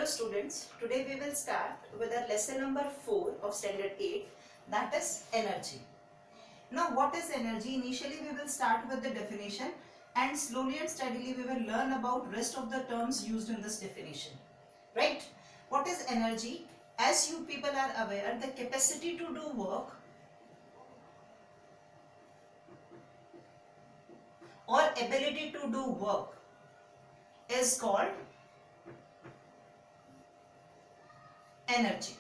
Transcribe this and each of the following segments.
Hello students, today we will start with our lesson number 4 of standard 8, that is energy. Now what is energy? Initially we will start with the definition and slowly and steadily we will learn about rest of the terms used in this definition. Right? What is energy? As you people are aware, the capacity to do work or ability to do work is called energy.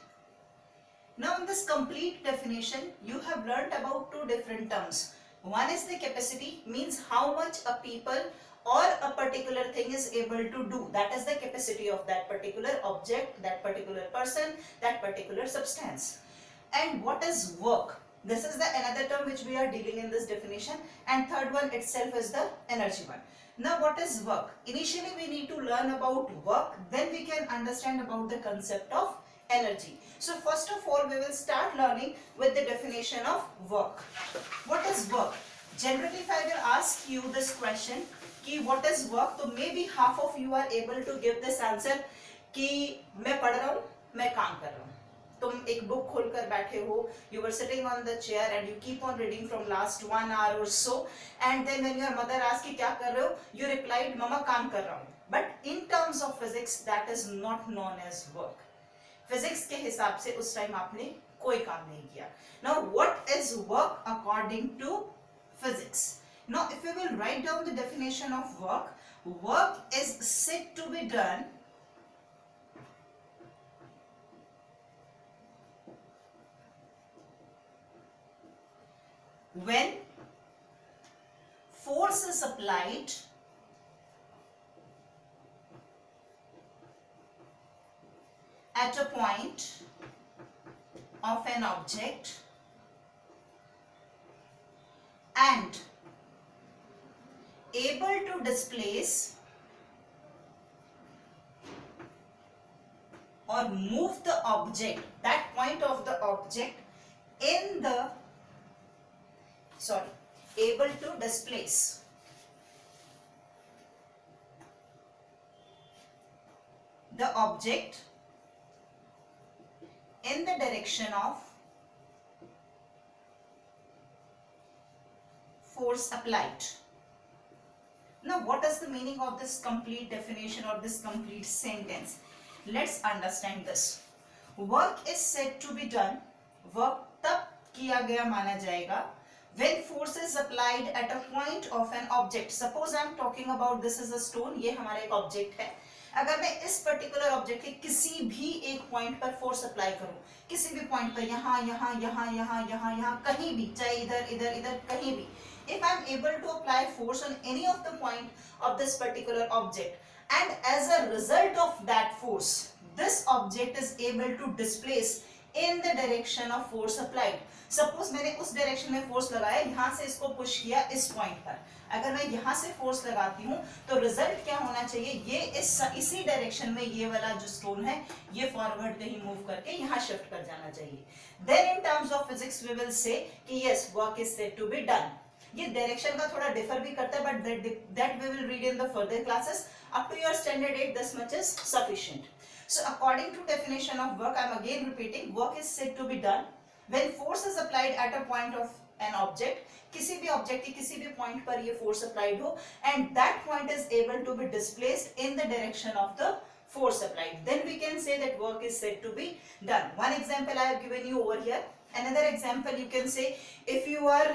Now in this complete definition, you have learnt about two different terms. One is the capacity, means how much a people or a particular thing is able to do. That is the capacity of that particular object, that particular person, that particular substance. And what is work? This is the another term which we are dealing in this definition, and third one itself is the energy one. Now what is work? Initially we need to learn about work, then we can understand about the concept of energy. So first of all we will start learning with the definition of work. What is work? Generally if I will ask you this question कि what is work, तो maybe half of you are able to give this answer कि मैं पढ़ रहा हूँ, मैं काम कर रहा हूँ. तुम एक बुक खोलकर बैठे हो, you were sitting on the chair and you keep on reading from last 1 hour or so, and then when your mother asked कि क्या कर रहे हो, you replied मम्मा काम कर रहा हूँ. But in terms of physics that is not known as work. Physics के हिसाब से उस टाइम आपने कोई काम नहीं किया. Now what is work according to physics? Now if you will write down the definition of work, work is said to be done when force is applied at a point of an object and able to displace or move the object, that point of the object in the, able to displace the object in the direction of force applied. Now what is the meaning of this complete definition or this complete sentence? Let's understand this. Work is said to be done, work तब किया गया माना जाएगा when force is applied at a point of an object. Suppose I am talking about this is a stone, ये हमारा एक object है. अगर मैं इस पर्टिकुलर ऑब्जेक्ट के किसी भी एक पॉइंट पर फोर्स अप्लाई करूं, किसी भी पॉइंट पर, यहाँ यहाँ यहाँ यहाँ यहाँ यहाँ कहीं भी, चाहे इधर इधर इधर कहीं भी, if I am able to apply force on any of the point of this particular object and as a result of that force this object is able to displace in the direction of force applied. Suppose मैंने उस direction में force लगाया, यहाँ से इसको push किया इस point पर, अगर मैं यहाँ से फोर्स लगाती हूँ तो रिजल्ट क्या होना चाहिए, ये इसी डायरेक्शन में ये वाला जो स्टोन है ये फॉरवर्ड कहीं मूव करके यहाँ शिफ्ट कर जाना चाहिए. Then in terms of physics we will say कि yes work is said to be done. ये डायरेक्शन का थोड़ा डिफर भी करता है, but that we will read in the further classes. Up to your standard 8 this much is sufficient. So according to definition of work, I am again repeating, work is said to be done when force is applied at a point of an object, किसी भी object के किसी भी point पर ये force applied हो and that point is able to be displaced in the direction of the force applied, then we can say that work is said to be done. One example I have given you over here. Another example you can say, if you are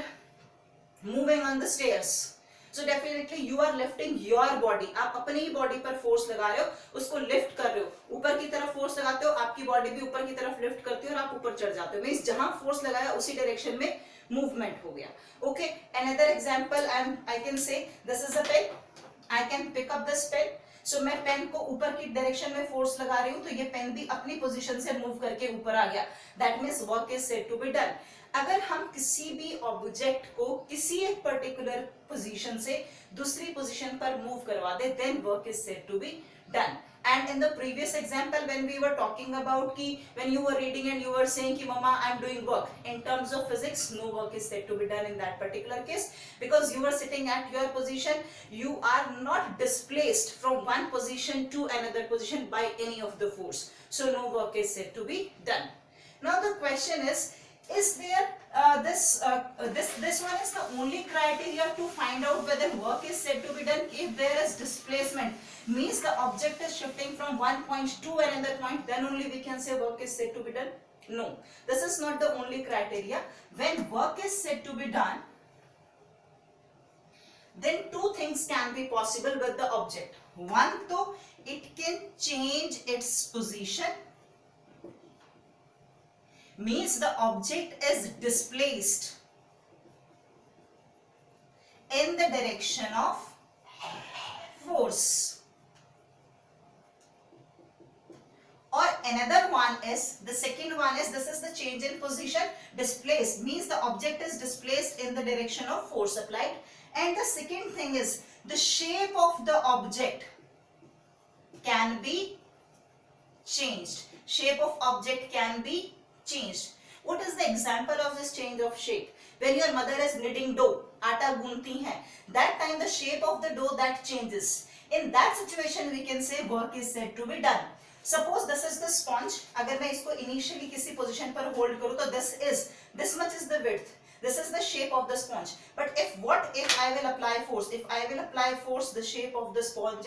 moving on the stairs, so definitely you are lifting your body. आप अपनी ही body पर force लगा रहे हो, उसको lift कर रहे हो, ऊपर की तरफ फोर्स लगाते हो, आपकी बॉडी भी ऊपर की तरफ लिफ्ट करती है और आप ऊपर चढ़ जाते हो. मींस जहां फोर्स लगाया उसी डायरेक्शन में मूवमेंट हो गया. Okay, another example I can say this is a pen, I can pick up this pen. So मैं पेन को ऊपर की डायरेक्शन में फोर्स लगा रही हूँ तो ये पेन भी अपनी पोजीशन से मूव करके ऊपर आ गया. That means work is said to be done. अगर हम किसी भी ऑब्जेक्ट को किसी एक पर्टिकुलर पोजीशन से दूसरी पोजीशन पर मूव करवा दे, then work is said to be done. And in the previous example, when we were talking about ki, when you were reading and you were saying ki mama I am doing work, in terms of physics no work is said to be done in that particular case, because you were sitting at your position, you are not displaced from one position to another position by any of the force, so no work is said to be done. Now the question is there this one is the only criteria to find out whether work is said to be done if there is displacement, means the object is shifting from one point to another point, then only we can say work is said to be done? No, this is not the only criteria. When work is said to be done, then two things can be possible with the object. One, though, it can change its position, means the object is displaced in the direction of force. Or another one is, the second one is, this is the change in position, displaced means the object is displaced in the direction of force applied. And the second thing is, the shape of the object can be changed. Shape of object can be changed. What is the example of this change of shape? When your mother is kneading dough, आटा गूंथती है, that time the shape of the dough that changes. In that situation we can say work is said to be done. Suppose this is the sponge. अगर मैं इसको initially किसी position पर hold करूँ तो this much is the width. This is the shape of the sponge. But what if I will apply force? If I will apply force, the shape of the sponge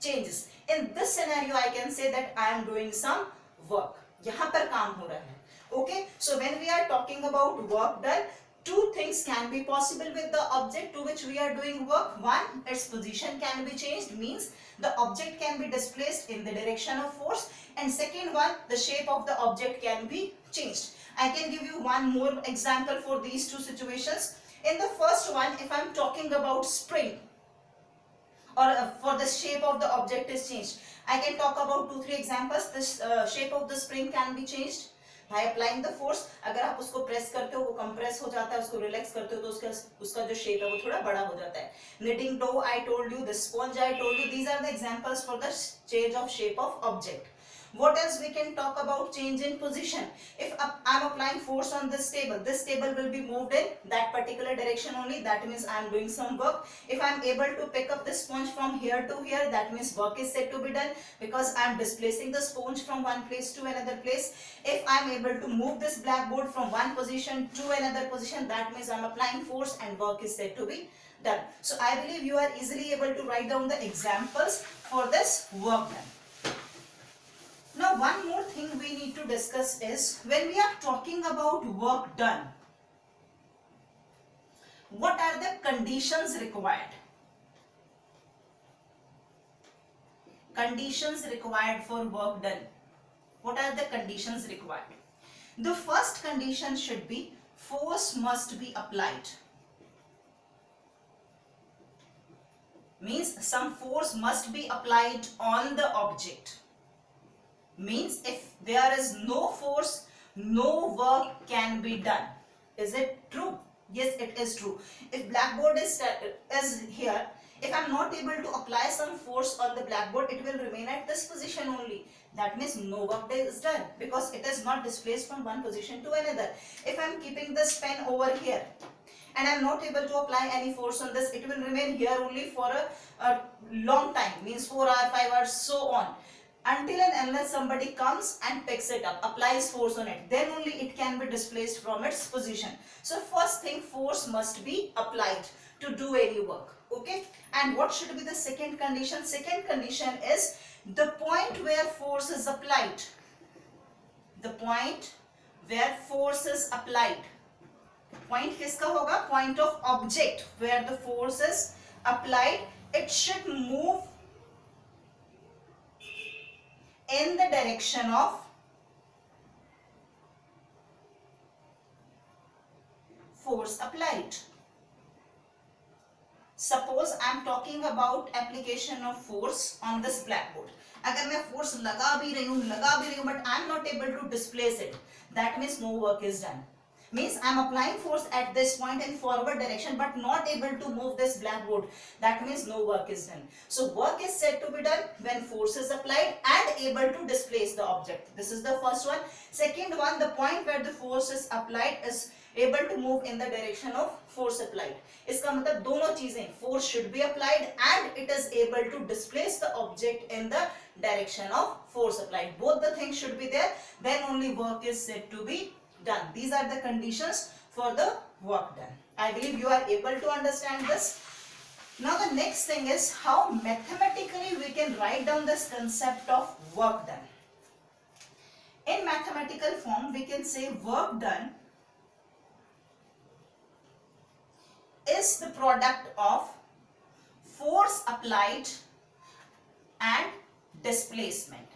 changes. In this scenario, I can say that I am doing some work. यहाँ पर काम हो रहा है. Okay. So when we are talking about work done, two things can be possible with the object to which we are doing work. One, its position can be changed, means the object can be displaced in the direction of force. And second one, the shape of the object can be changed. I can give you one more example for these two situations. In the first one, if I am talking about spring, or for the shape of the object is changed, I can talk about 2-3 examples. This shape of the spring can be changed by applying the force. अगर आप उसको press करते हो वो compress हो जाता है, उसको रिलैक्स करते हो तो उसका जो शेप है वो थोड़ा बड़ा हो जाता है. Knitting dough I told you, the sponge I told you, these are the examples for the change of shape of object. What else we can talk about? Change in position. If I am applying force on this table will be moved in that particular direction only. That means I am doing some work. If I am able to pick up the sponge from here to here, that means work is said to be done because I am displacing the sponge from one place to another place. If I am able to move this blackboard from one position to another position, that means I am applying force and work is said to be done. So I believe you are easily able to write down the examples for this work done. Now one more thing we need to discuss is, when we are talking about work done, what are the conditions required? Conditions required for work done. What are the conditions required? The first condition should be force must be applied. Means some force must be applied on the object. Means if there is no force, no work can be done. Is it true? Yes, it is true. If blackboard is here, if I am not able to apply some force on the blackboard, it will remain at this position only. That means no work is done because it is not displaced from one position to another. If I am keeping this pen over here and I am not able to apply any force on this, it will remain here only for a long time, means 4 hours, 5 hours, so on. Until and unless somebody comes and picks it up, applies force on it, then only it can be displaced from its position. So first thing, force must be applied to do any work. Okay. And what should be the second condition? Second condition is the point where force is applied. The point where force is applied. Point किसका होगा? Point of object where the force is applied. It should move in the direction of force applied. Suppose I am talking about application of force on this blackboard. अगर मैं force लगा भी रही हूँ but I am not able to displace it, that means no work is done. Means I am applying force at this point in forward direction but not able to move this blackboard. That means no work is done. So work is said to be done when force is applied and able to displace the object. This is the first one. Second one, the point where the force is applied is able to move in the direction of force applied. इसका मतलब दोनों चीजें, force should be applied and it is able to displace the object in the direction of force applied. Both the things should be there, then only work is said to be done. These are the conditions for the work done. I believe you are able to understand this. Now the next thing is how mathematically we can write down this concept of work done. In mathematical form, we can say work done is the product of force applied and displacement.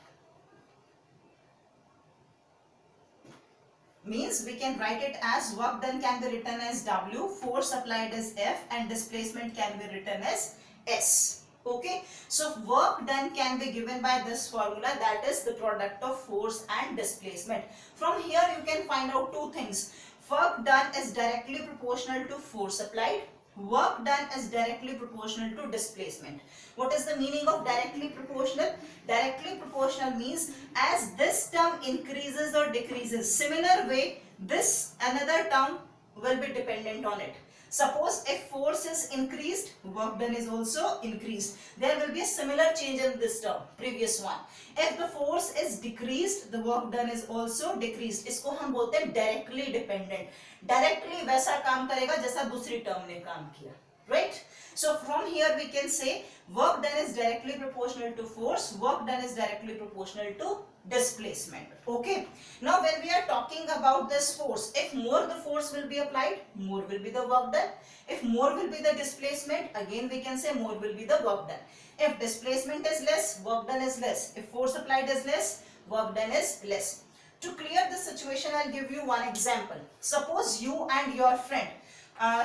Means we can write it as work done can be written as W, force applied as F, and displacement can be written as S. Okay, so work done can be given by this formula, that is the product of force and displacement. From here you can find out two things. Work done is directly proportional to force applied. Work done is directly proportional to displacement. What is the meaning of directly proportional? Directly proportional means as this term increases or decreases, similar way this another term will be dependent on it. Suppose if force is increased, work done is also increased. There will be a similar change in this term, previous one. If the force is decreased, the work done is also decreased. इसको हम बोलते हैं directly dependent. Directly वैसा काम करेगा जैसा दूसरी term ने काम किया. Right? So from here we can say work done is directly proportional to force, work done is directly proportional to displacement. Okay. Now when we are talking about this force, if more the force will be applied, more will be the work done. If more will be the displacement, again we can say more will be the work done. If displacement is less, work done is less. If force applied is less, work done is less. To clear this situation, I'll give you one example. Suppose you and your friend,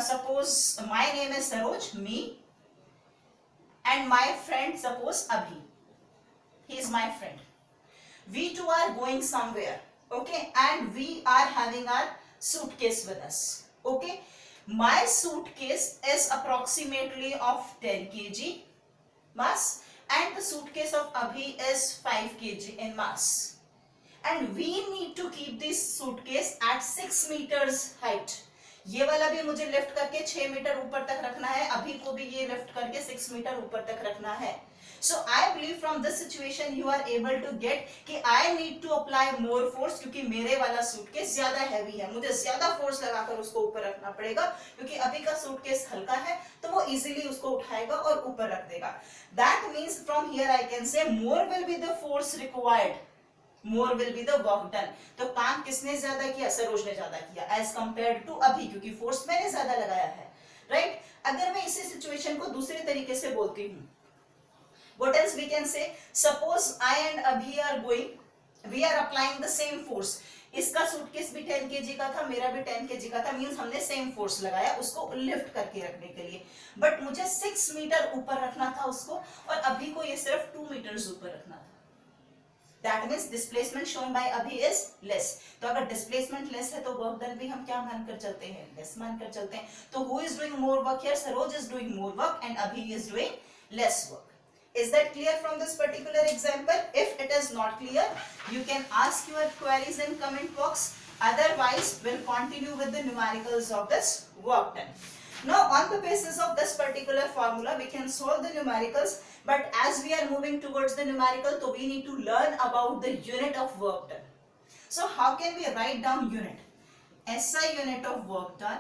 suppose my name is Saroj, me, and my friend, suppose Abhi. He is my friend. We two are going somewhere, okay, and we are having our suitcase with us, okay. My suitcase is approximately of 10 kg mass and the suitcase of Abhi is 5 kg in mass, and we need to keep this suitcase at 6 meters height. ये वाला भी मुझे lift करके 6 metre ऊपर तक रखना है, अभी को भी ये लिफ्ट करके 6 मीटर ऊपर तक रखना है. So I believe from this situation you are able to get कि I need to apply more force क्योंकि मेरे वाला सूटकेस ज्यादा हैवी है, मुझे ज्यादा फोर्स लगाकर उसको ऊपर रखना पड़ेगा क्योंकि अभी का सूटकेस हल्का है तो वो इजीली उसको उठाएगा और ऊपर रख देगा. That means from here I can say more will be the force required, more will be the work done. तो काम किसने ज्यादा किया? सरोज ने ज्यादा किया as compared to अभी, क्योंकि फोर्स मैंने ज्यादा लगाया है. राइट? अगर मैं इसी सिचुएशन को दूसरे तरीके से बोलती हूँ, what else we can say? Suppose I and Abhi are going, we are applying the same force. इसका सूटकेस भी 10 kg का था, मेरा भी 10 kg का था, मींस हमने सेम फोर्स लगाया उसको लिफ्ट करके रखने के लिए, बट मुझे 6 मीटर ऊपर रखना था उसको और अभी को ये सिर्फ 2 मीटर्स ऊपर रखना था. That means displacement shown by Abhi is less. तो अगर displacement less है तो work done भी हम क्या मानकर चलते हैं? Less मानकर चलते हैं. तो who is doing more work here? Saroj is doing more work and Abhi is doing less work. Is that clear from this particular example? If it is not clear, you can ask your queries in comment box. Otherwise, we'll continue with the numericals of this work done. Now, on the basis of this particular formula, we can solve the numericals. But as we are moving towards the numerical, so we need to learn about the unit of work done. So, how can we write down unit? SI unit of work done.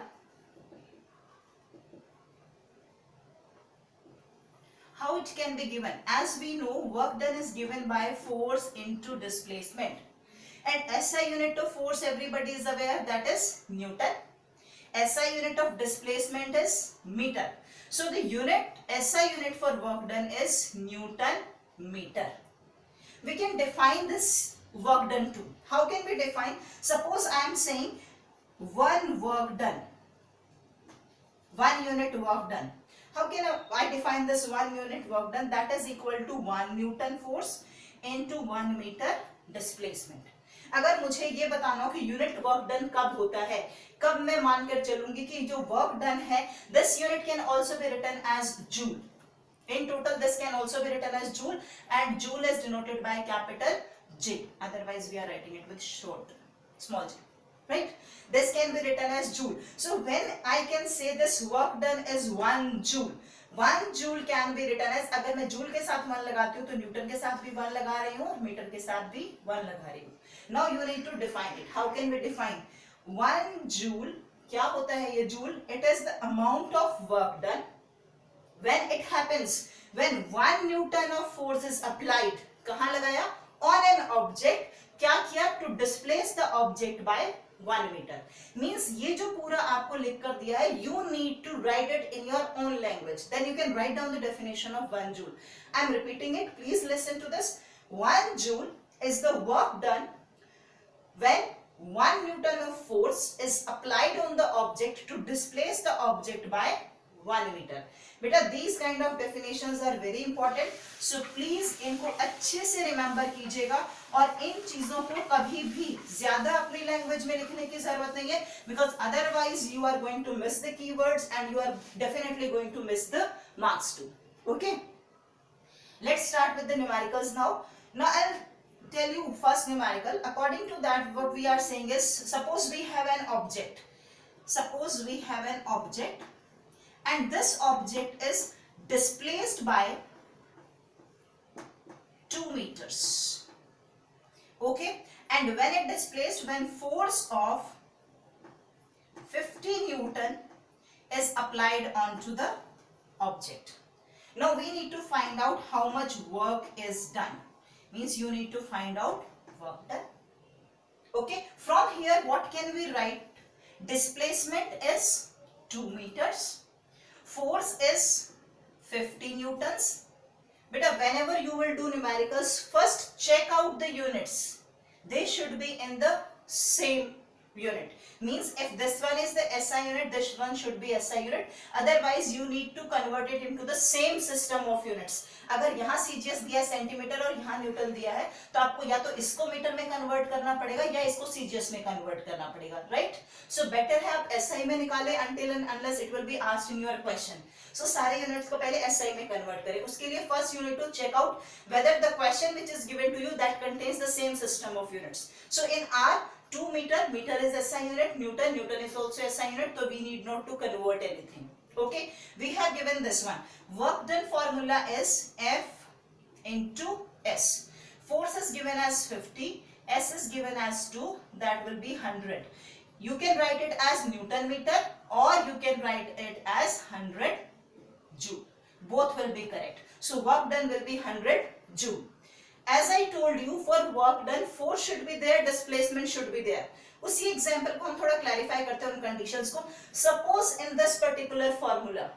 How it can be given? As we know, work done is given by force into displacement. And SI unit of force, everybody is aware, that is Newton. SI unit of displacement is meter. So the unit, SI unit for work done is Newton meter. We can define this work done too. How can we define? Suppose I am saying one work done, 1 unit work done. How can I define this 1 unit work done? That is equal to 1 Newton force into 1 meter displacement. अगर मुझे ये बताना हो कि unit work done कब होता है, कब मैं मानकर चलूंगी कि जो वर्क डन है, this unit can also be written as joule. In total, this can also be written as joule, and joule is denoted by capital J. Otherwise, we are writing it with short, small j. Right? This can be written as joule. So when I can say this work done is 1 joule, 1 joule can be written as, अगर मैं joule के साथ 1 लगाती हूँ तो Newton के साथ भी 1 लगा रही हूँ और मीटर के साथ भी 1 लगा रही हूँ. Now you need to define it. How can we define 1 joule? क्या होता है ये joule? It is the amount of work done when it happens when 1 Newton of force is applied. कहाँ लगाया? On an object. क्या किया? To displace the object by 1 meter. Means ये जो पूरा आपको लिख कर दिया है, you need to write it in your own language. Then you can write down the definition of 1 joule. I am repeating it. Please listen to this. 1 joule is the work done when 1 Newton of force is applied on the object to displace the object by 1 meter. बेटा these kind of definitions are very important, so please इनको अच्छे से remember कीजिएगा और इन चीजों को कभी भी ज्यादा अपनी लैंग्वेज में लिखने की जरूरत नहीं है, because otherwise you are going to miss the keywords and you are definitely going to miss the marks too. Okay, let's start with the numericals now. Now I'll tell you first numerical. According to that, what we are saying is, suppose we have an object. Suppose we have an object and this object is displaced by 2 meters. Okay, and when it displaced, when force of 50 Newton is applied onto the object. Now we need to find out how much work is done. Means you need to find out work done. Okay, from here what can we write? Displacement is 2 meters. Force is 50 newtons. But whenever you will do numericals, first check out the units. They should be in the same unit. Means if this one is the SI unit, this one should be SI unit. Otherwise you need to convert it into the same system of units. अगर यहाँ CGS दिया है centimetre और यहाँ Newton दिया है, तो आपको या तो इसको मीटर में कन्वर्ट करना पड़ेगा या इसको CGS में कन्वर्ट करना पड़ेगा, राइट? सो बेटर है आप SI में निकाले until and unless it will be asked in your question. So सारे यूनिट्स को पहले SI में कन्वर्ट करें. उसके लिए first you need to check out whether the question which is given to you that contains the same system of units. So in R, 2 meter, meter is SI unit, Newton is also SI unit, so we need not to convert anything. Okay, we have given this one. Work done formula is F into S. Force is given as 50, S is given as 2, that will be 100. You can write it as Newton meter or you can write it as 100 joule. Both will be correct. So work done will be 100 joule. As I told you, for work done, force should be there, displacement should be there. उसी example को हम थोड़ा clarify करते हैं उन conditions को. Suppose in this particular formula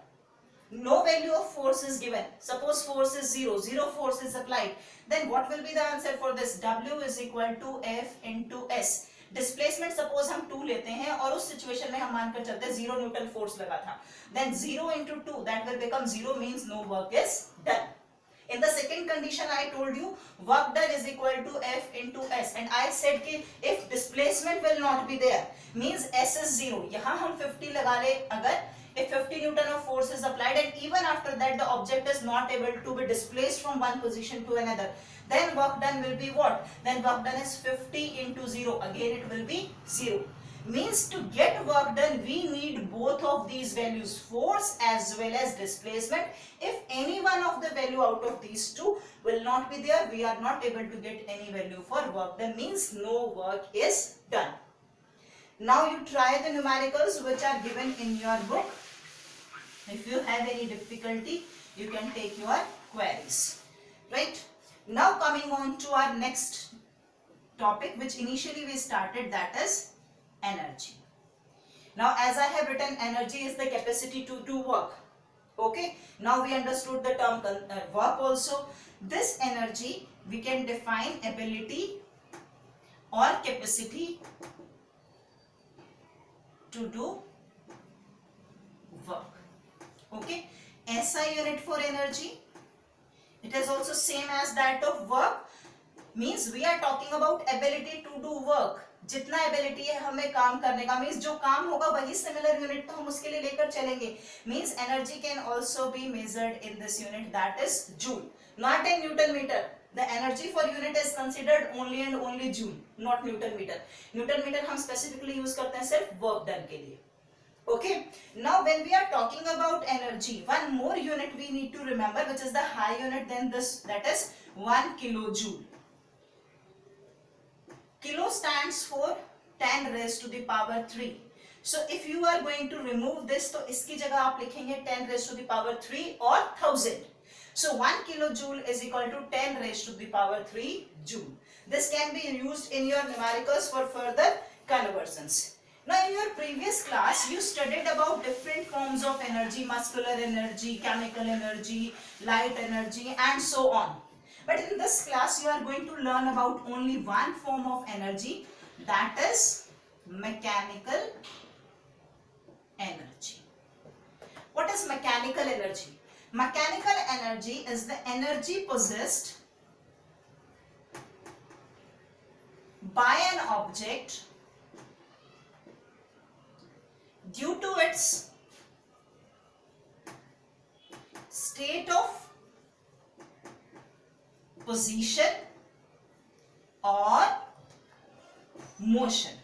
no value of force is given. Suppose force is 0, 0 force is applied. Then what will be the answer for this? W is equal to F into S. Displacement suppose हम 2 लेते हैं और उस situation में हम मानकर चलते हैं 0 न्यूटन फोर्स लगा था. Then 0 into 2 that will become 0 means no work is done. In the second condition I told you work done is equal to F into S and I said कि if displacement will not be there means S is 0. यहाँ हम 50 लगा ले अगर if 50 Newton of force is applied and even after that the object is not able to be displaced from one position to another, then work done will be what? Then work done is 50 into 0. Again it will be 0. Means to get work done we need both of these values, force as well as displacement. If any one of the value out of these two will not be there, we are not able to get any value for work done, means no work is done. Now you try the numericals which are given in your book. If you have any difficulty, you can take your queries. Right? Now coming on to our next topic which initially we started, that is energy. Now as I have written, energy is the capacity to do work. Okay. Now we understood the term work also. This energy we can define ability or capacity to do work. Okay. SI unit for energy. It is also same as that of work. Means we are talking about ability to do work, जितना ability है हमें काम करने का, means जो काम होगा वही सिमिलर यूनिट तो हम उसके लिए लेकर चलेंगे. Means energy can also be measured in this unit, that is joule, not in newton meter. The energy for unit is considered only and only joule, not Newton meter. Newton meter हम specifically use करते हैं सिर्फ work done के लिए. Okay. Now when we are talking about energy, one more unit we need to remember, which is the high unit than this, that is 1 kilojoule. Kilo stands for 10 raised to the power 3. So if you are going to remove this, तो इसकी जगह आप लिखेंगे 10 raised to the power 3 or 1000. So 1 kilojoule is equal to 10 raised to the power 3 joule. This can be used in your numericals for further conversions. Now in your previous class you studied about different forms of energy, muscular energy, chemical energy, light energy and so on. But in this class you are going to learn about only one form of energy, that is mechanical energy. What is mechanical energy? Mechanical energy is the energy possessed by an object due to its state of position or motion.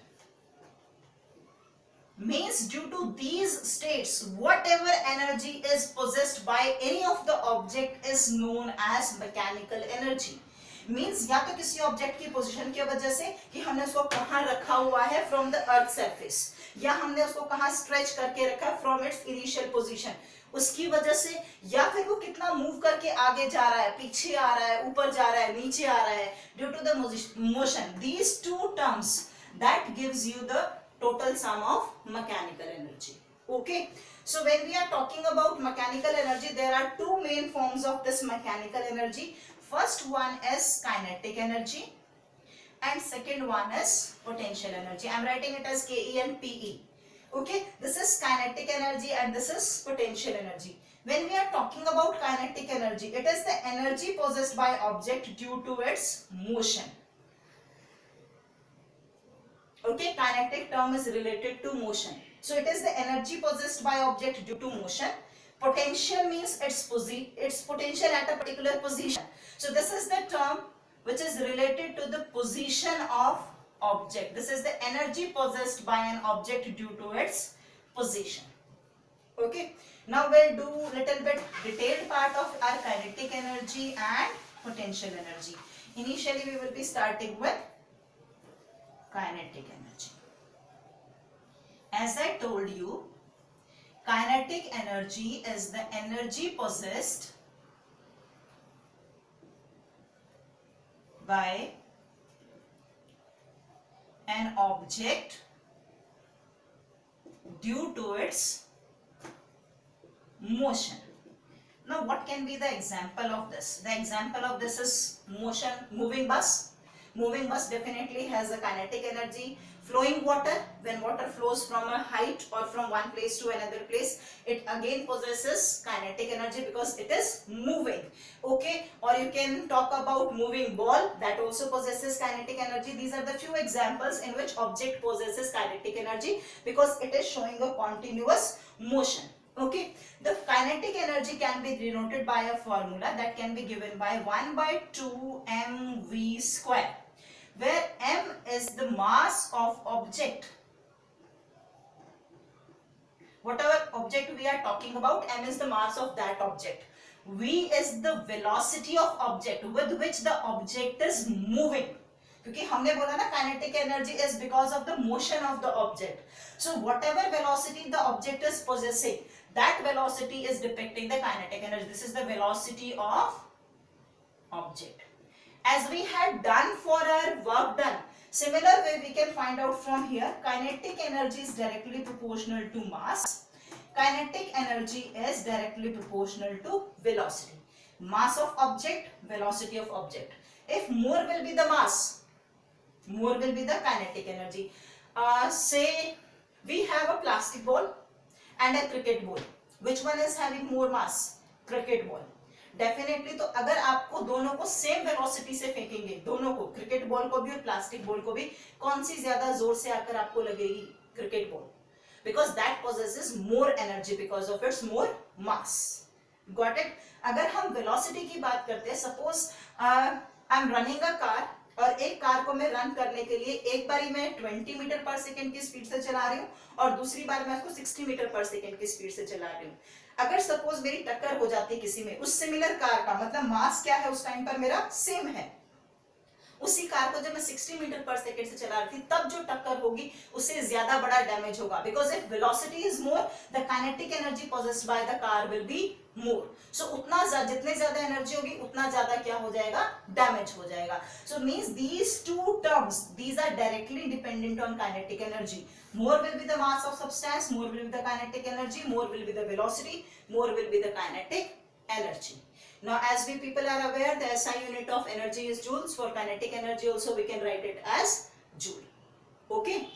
Means due to these states, whatever energy is possessed by any of the object is known as mechanical energy. Means या तो किसी object की position की वजह से कि हमने उसको कहाँ रखा हुआ है फ्रॉम द अर्थ सरफेस, या हमने उसको कहाँ स्ट्रेच करके रखा है फ्रॉम इट्स इनिशियल पोजीशन, उसकी वजह से, या फिर वो कितना मूव करके आगे जा रहा है, पीछे आ रहा है, ऊपर जा रहा है, नीचे आ रहा है, due to the motion. These two terms that gives you the total sum of mechanical energy. Okay, so when we are talking about mechanical energy, there are two main forms of this mechanical energy. First one is kinetic energy and second one is potential energy. I am writing it as Ke and Pe. Okay, this is kinetic energy and this is potential energy. When we are talking about kinetic energy, it is the energy possessed by object due to its motion. Okay, kinetic term is related to motion. So it is the energy possessed by object due to motion. Potential means its potential at a particular position. So this is the term which is related to the position of object. This is the energy possessed by an object due to its position. Okay, now we'll do little bit detailed part of our kinetic energy and potential energy. Initially we will be starting with kinetic energy. As I told you, kinetic energy is the energy possessed by an object due to its motion. Now what can be the example of this? The example of this is motion, moving bus. Moving bus definitely has a kinetic energy. Flowing water, when water flows from a height or from one place to another place, it again possesses kinetic energy because it is moving. Okay, or you can talk about moving ball, that also possesses kinetic energy. These are the few examples in which object possesses kinetic energy because it is showing a continuous motion. Okay, the kinetic energy can be denoted by a formula that can be given by 1 by 2 mv square, where m is the mass of object. Whatever object we are talking about, m is the mass of that object. v is the velocity of object with which the object is moving. क्योंकि हमने बोला ना kinetic energy is because of the motion of the object. So whatever velocity the object is possessing, that velocity is depicting the kinetic energy. This is the velocity of object. As we had done for our work done, similar way we can find out from here. Kinetic energy is directly proportional to mass. Kinetic energy is directly proportional to velocity. Mass of object, velocity of object. If more will be the mass, more will be the kinetic energy. Say we have a plastic ball and a cricket ball. Which one is having more mass? Cricket ball. Definitely. तो अगर आपको दोनों को same velocity से फेंकेंगे, दोनों को, cricket ball को भी और प्लास्टिक बॉल को भी, कौन सी ज्यादा जोर से आकर आपको लगेगी? Cricket ball, because that possesses more energy because of its more mass. Got it? अगर हम वेलोसिटी की बात करते हैं, suppose I am running a car, और एक कार को मैं रन करने के लिए एक बारी मैं 20 मीटर पर सेकेंड की स्पीड से चला रही हूँ और दूसरी बार मैं उसको 60 मीटर पर सेकेंड की स्पीड से चला रही हूँ। अगर सपोज मेरी टक्कर हो जाती है किसी में, उस सिमिलर कार का मतलब मास क्या है उस टाइम पर मेरा सेम है, उसी कार को जब मैं 60 मीटर पर सेकेंड से चला रही थी, तब जो टक्कर होगी उससे ज्यादा बड़ा डैमेज होगा, because if velocity is more the kinetic energy possessed by the car will be more. So उतना जितने ज्यादा एनर्जी होगी उतना ज्यादा क्या हो जाएगा? डैमेज हो जाएगा। So means these two terms, these are directly dependent on kinetic energy. More will be the mass of substance, more will be the kinetic energy, more will be the velocity, more will be the kinetic energy. Now as we people are aware, the SI unit of energy is joules. For kinetic energy also we can write it as joule. Okay,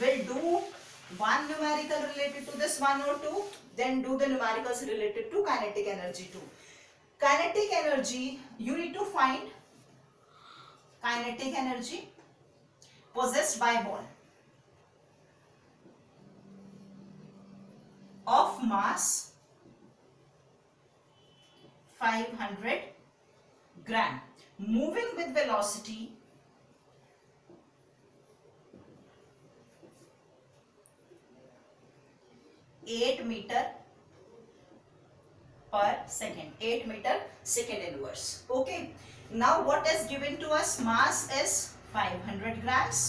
we'll do one numerical related to this one or two, then do the numericals related to kinetic energy too. Kinetic energy, you need to find kinetic energy possessed by ball of mass 500 gram, moving with velocity 8 meter per second, 8 meter second inverse. Okay, now what is given to us? Mass is 500 grams,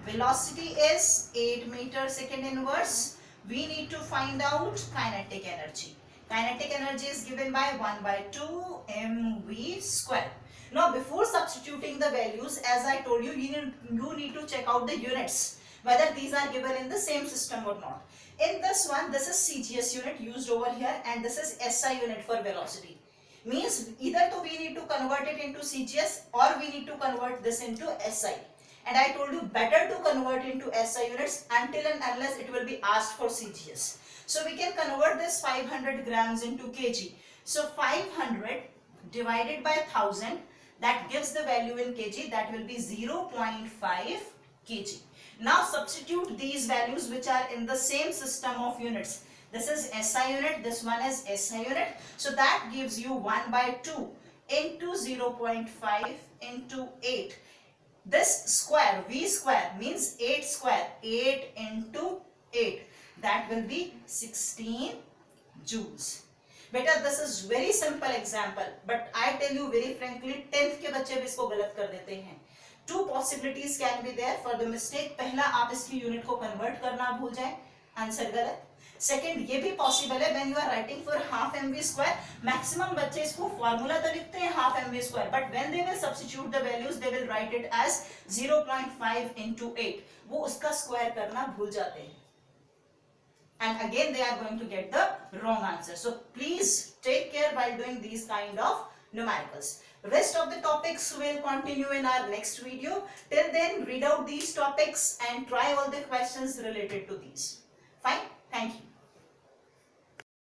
velocity is 8 meter second inverse. We need to find out kinetic energy. Kinetic energy is given by 1 by 2 mv square. Now before substituting the values, as I told you, you need to check out the units, whether these are given in the same system or not. In this one, this is CGS unit used over here, and this is SI unit for velocity. Means either to we need to convert it into CGS or we need to convert this into SI. And I told you better to convert into SI units until and unless it will be asked for CGS. So we can convert this 500 grams into kg. So 500 divided by 1000, that gives the value in kg, that will be 0.5 kg. Now substitute these values which are in the same system of units. This is SI unit, this one is SI unit. So that gives you 1 by 2 into 0.5 into 8. This square, V square, means 8 square, 8 into 8, that will be 16 joules. Beta, this is very simple example, but I tell you very frankly, 10th के बच्चे भी इसको गलत कर देते हैं. Two possibilities can be there for the mistake. पहला, आप इसकी यूनिट को कन्वर्ट करना भूल जाए, आंसर गलत. सेकेंड, ये भी पॉसिबल है, when you are writing for half mv square, maximum बच्चे इसको फॉर्मूला तो लिखते हैं half mv square, but when they will substitute the values they will write it as 0.5 into 8. वो उसका स्क्वायर करना भूल जाते हैं, and again they are going to get the wrong answer. So please take care while doing these kind of numericals. Rest of the topics will continue in our next video. Till then, read out these topics and try all the questions related to these.